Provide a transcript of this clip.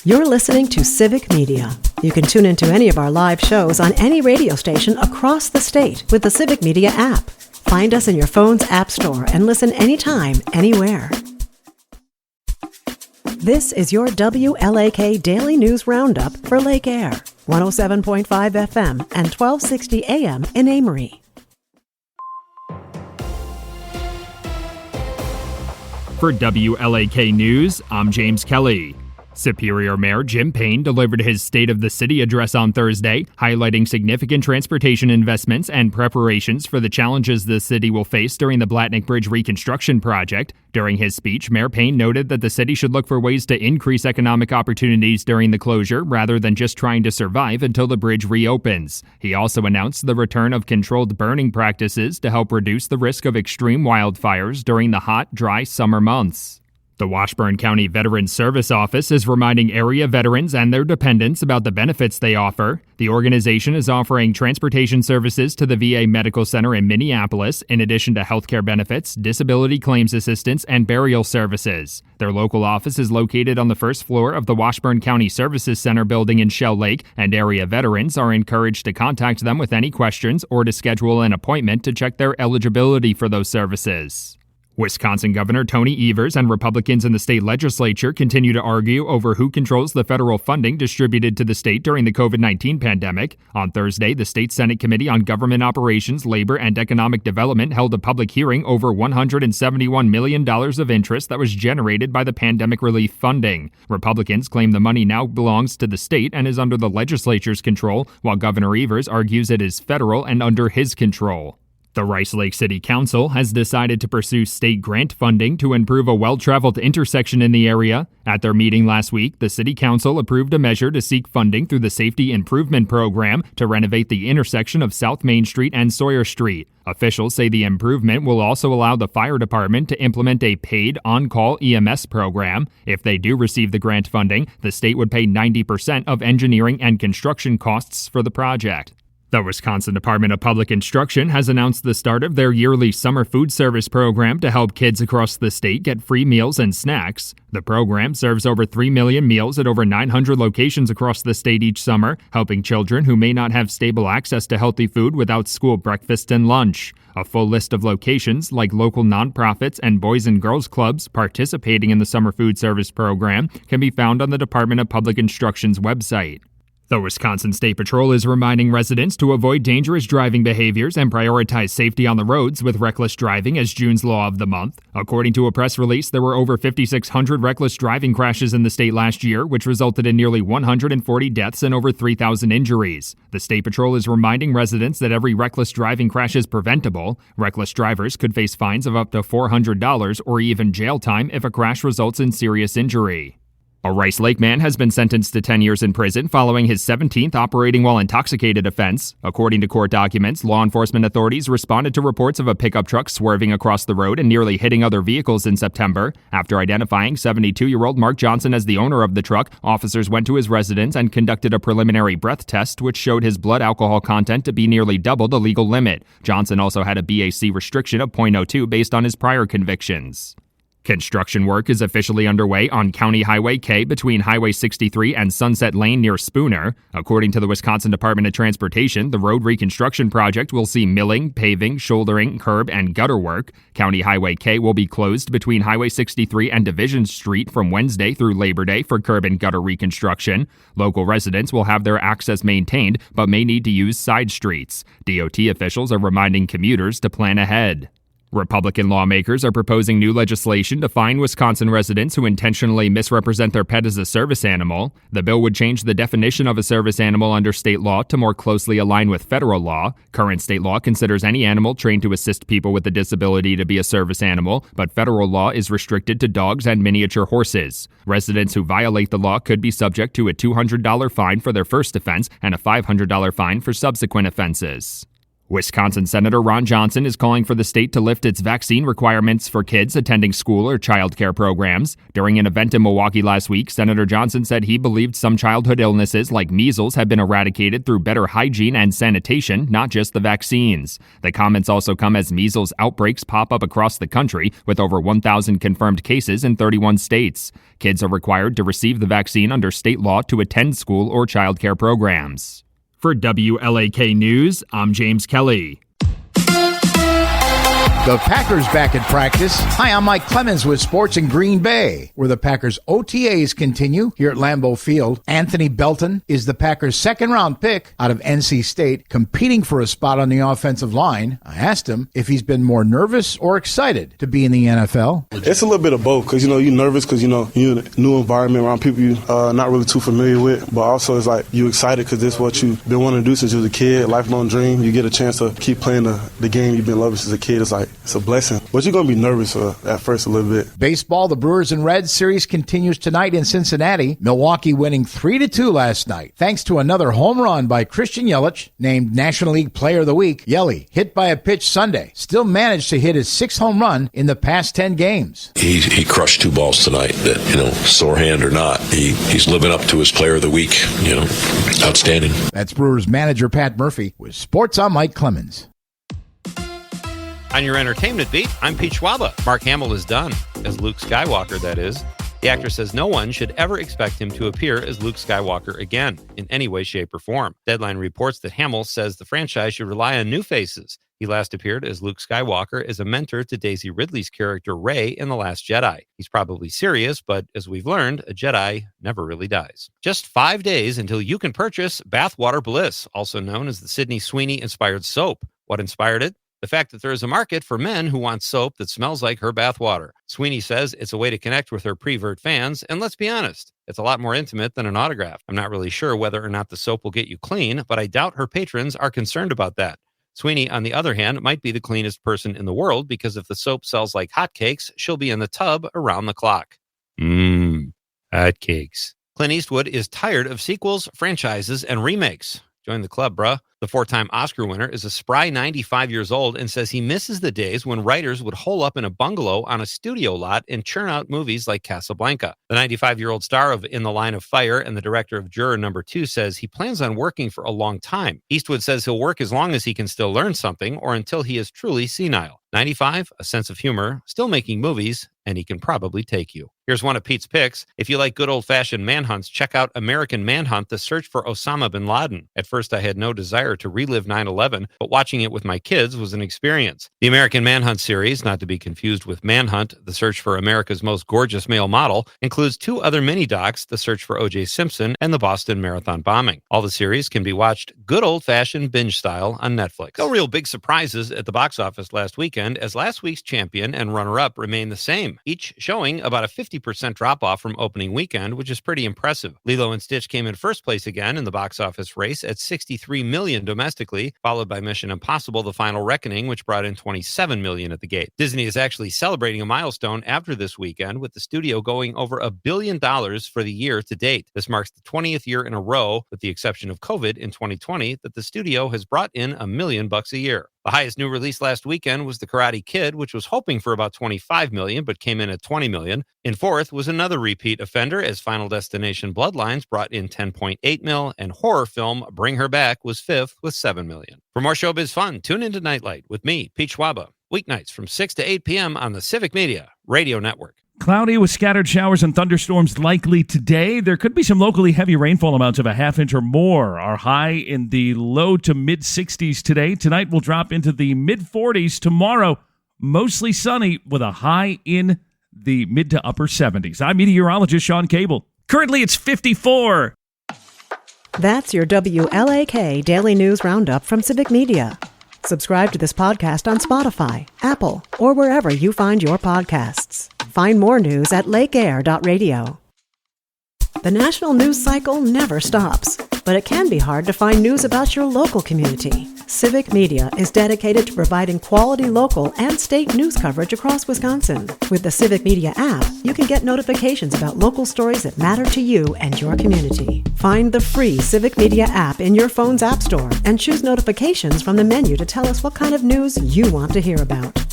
You're listening to Civic Media. You can tune into any of our live shows on any radio station across the state with the Civic Media app. Find us in your phone's app store and listen anytime, anywhere. This is your WLAK Daily News Roundup for Lake Air, 107.5 FM and 1260 AM in Amory. For WLAK News, I'm James Kelly. Superior Mayor Jim Payne delivered his State of the City address on Thursday, highlighting significant transportation investments and preparations for the challenges the city will face during the WLAK Bridge reconstruction project. During his speech, Mayor Payne noted that the city should look for ways to increase economic opportunities during the closure rather than just trying to survive until the bridge reopens. He also announced the return of controlled burning practices to help reduce the risk of extreme wildfires during the hot, dry summer months. The Washburn County Veterans Service Office is reminding area veterans and their dependents about the benefits they offer. The organization is offering transportation services to the VA Medical Center in Minneapolis, in addition to healthcare benefits, disability claims assistance, and burial services. Their local office is located on the first floor of the Washburn County Services Center building in Shell Lake, and area veterans are encouraged to contact them with any questions or to schedule an appointment to check their eligibility for those services. Wisconsin Governor Tony Evers and Republicans in the state legislature continue to argue over who controls the federal funding distributed to the state during the COVID-19 pandemic. On Thursday, the State Senate Committee on Government Operations, Labor, and Economic Development held a public hearing over $171 million of interest that was generated by the pandemic relief funding. Republicans claim the money now belongs to the state and is under the legislature's control, while Governor Evers argues it is federal and under his control. The Rice Lake City Council has decided to pursue state grant funding to improve a well-traveled intersection in the area. At their meeting last week, the City Council approved a measure to seek funding through the Safety Improvement Program to renovate the intersection of South Main Street and Sawyer Street. Officials say the improvement will also allow the fire department to implement a paid on-call EMS program. If they do receive the grant funding, the state would pay 90% of engineering and construction costs for the project. The Wisconsin Department of Public Instruction has announced the start of their yearly summer food service program to help kids across the state get free meals and snacks. The program serves over 3 million meals at over 900 locations across the state each summer, helping children who may not have stable access to healthy food without school breakfast and lunch. A full list of locations, like local nonprofits and Boys and Girls Clubs participating in the summer food service program, can be found on the Department of Public Instruction's website. The Wisconsin State Patrol is reminding residents to avoid dangerous driving behaviors and prioritize safety on the roads with reckless driving as June's law of the month. According to a press release, there were over 5,600 reckless driving crashes in the state last year, which resulted in nearly 140 deaths and over 3,000 injuries. The State Patrol is reminding residents that every reckless driving crash is preventable. Reckless drivers could face fines of up to $400 or even jail time if a crash results in serious injury. A Rice Lake man has been sentenced to 10 years in prison following his 17th operating while intoxicated offense. According to court documents, law enforcement authorities responded to reports of a pickup truck swerving across the road and nearly hitting other vehicles in September. After identifying 72-year-old Mark Johnson as the owner of the truck, officers went to his residence and conducted a preliminary breath test, which showed his blood alcohol content to be nearly double the legal limit. Johnson also had a BAC restriction of .02 based on his prior convictions. Construction work is officially underway on County Highway K between Highway 63 and Sunset Lane near Spooner. According to the Wisconsin Department of Transportation, the road reconstruction project will see milling, paving, shouldering, curb, and gutter work. County Highway K will be closed between Highway 63 and Division Street from Wednesday through Labor Day for curb and gutter reconstruction. Local residents will have their access maintained, but may need to use side streets. DOT officials are reminding commuters to plan ahead. Republican lawmakers are proposing new legislation to fine Wisconsin residents who intentionally misrepresent their pet as a service animal. The bill would change the definition of a service animal under state law to more closely align with federal law. Current state law considers any animal trained to assist people with a disability to be a service animal, but federal law is restricted to dogs and miniature horses. Residents who violate the law could be subject to a $200 fine for their first offense and a $500 fine for subsequent offenses. Wisconsin Senator Ron Johnson is calling for the state to lift its vaccine requirements for kids attending school or child care programs. During an event in Milwaukee last week, Senator Johnson said he believed some childhood illnesses like measles have been eradicated through better hygiene and sanitation, not just the vaccines. The comments also come as measles outbreaks pop up across the country, with over 1,000 confirmed cases in 31 states. Kids are required to receive the vaccine under state law to attend school or child care programs. For WLAK News, I'm James Kelly. The Packers back at practice. Hi, I'm Mike Clemens with Sports in Green Bay, where the Packers OTAs continue here at Lambeau Field. Anthony Belton is the Packers' second-round pick out of NC State, competing for a spot on the offensive line. I asked him if he's been more nervous or excited to be in the NFL. It's a little bit of both, because, you're nervous because, you're in a new environment around people you're not really too familiar with, but also it's like you're excited because this is what you've been wanting to do since you was a kid, a lifelong dream. You get a chance to keep playing the game you've been loving since a kid. It's a blessing. But you're going to be nervous at first a little bit. Baseball, the Brewers and Reds series continues tonight in Cincinnati. Milwaukee winning 3-2 last night, thanks to another home run by Christian Yelich, named National League Player of the Week. Yelly, hit by a pitch Sunday, still managed to hit his 6th home run in the past 10 games. He crushed 2 balls tonight that, sore hand or not, he's living up to his Player of the Week, outstanding. That's Brewers manager Pat Murphy with Sports. I'm Mike Clemens. On your entertainment beat, I'm Pete Schwaba. Mark Hamill is done, as Luke Skywalker, that is. The actor says no one should ever expect him to appear as Luke Skywalker again, in any way, shape, or form. Deadline reports that Hamill says the franchise should rely on new faces. He last appeared as Luke Skywalker as a mentor to Daisy Ridley's character Rey in The Last Jedi. He's probably serious, but as we've learned, a Jedi never really dies. Just 5 days until you can purchase Bathwater Bliss, also known as the Sydney Sweeney-inspired soap. What inspired it? The fact that there is a market for men who want soap that smells like her bathwater. Sweeney says it's a way to connect with her prevert fans, and let's be honest, it's a lot more intimate than an autograph. I'm not really sure whether or not the soap will get you clean, but I doubt her patrons are concerned about that. Sweeney, on the other hand, might be the cleanest person in the world because if the soap sells like hotcakes, she'll be in the tub around the clock. Hotcakes. Clint Eastwood is tired of sequels, franchises, and remakes. Join the club, bruh. The 4-time Oscar winner is a spry 95 years old and says he misses the days when writers would hole up in a bungalow on a studio lot and churn out movies like Casablanca. The 95-year-old star of In the Line of Fire and the director of Juror No. 2 says he plans on working for a long time. Eastwood says he'll work as long as he can still learn something or until he is truly senile. 95, a sense of humor, still making movies, and he can probably take you. Here's one of Pete's picks. If you like good old-fashioned manhunts, check out American Manhunt, The Search for Osama bin Laden. At first, I had no desire to relive 9/11, but watching it with my kids was an experience. The American Manhunt series, not to be confused with Manhunt, The Search for America's Most Gorgeous Male Model, includes 2 other mini-docs, The Search for O.J. Simpson and the Boston Marathon Bombing. All the series can be watched good old-fashioned binge style on Netflix. No real big surprises at the box office last weekend, as last week's champion and runner-up remain the same, each showing about a 50% drop-off from opening weekend, which is pretty impressive. Lilo & Stitch came in first place again in the box office race at $63 million domestically, followed by Mission Impossible: The Final Reckoning, which brought in $27 million at the gate. Disney is actually celebrating a milestone after this weekend, with the studio going over $1 billion for the year to date. This marks the 20th year in a row, with the exception of COVID in 2020, that the studio has brought in $1 million a year. The highest new release last weekend was The Karate Kid, which was hoping for about $25 million, but came in at $20 million. In fourth was another repeat offender, as Final Destination Bloodlines brought in $10.8 million, and horror film Bring Her Back was fifth with $7 million. For more showbiz fun, tune into Nightlight with me, Pete Schwaba, weeknights from 6 to 8 p.m. on the Civic Media Radio Network. Cloudy with scattered showers and thunderstorms likely today. There could be some locally heavy rainfall amounts of a half inch or more. Our high in the low to mid 60s today. Tonight will drop into the mid 40s. Tomorrow, mostly sunny with a high in the mid to upper 70s. I'm meteorologist Sean Cable. Currently, it's 54. That's your WLAK Daily News Roundup from Civic Media. Subscribe to this podcast on Spotify, Apple, or wherever you find your podcasts. Find more news at lakeair.radio. The national news cycle never stops. but it can be hard to find news about your local community. Civic Media is dedicated to providing quality local and state news coverage across Wisconsin. With the Civic Media app, you can get notifications about local stories that matter to you and your community. Find the free Civic Media app in your phone's app store and choose notifications from the menu to tell us what kind of news you want to hear about.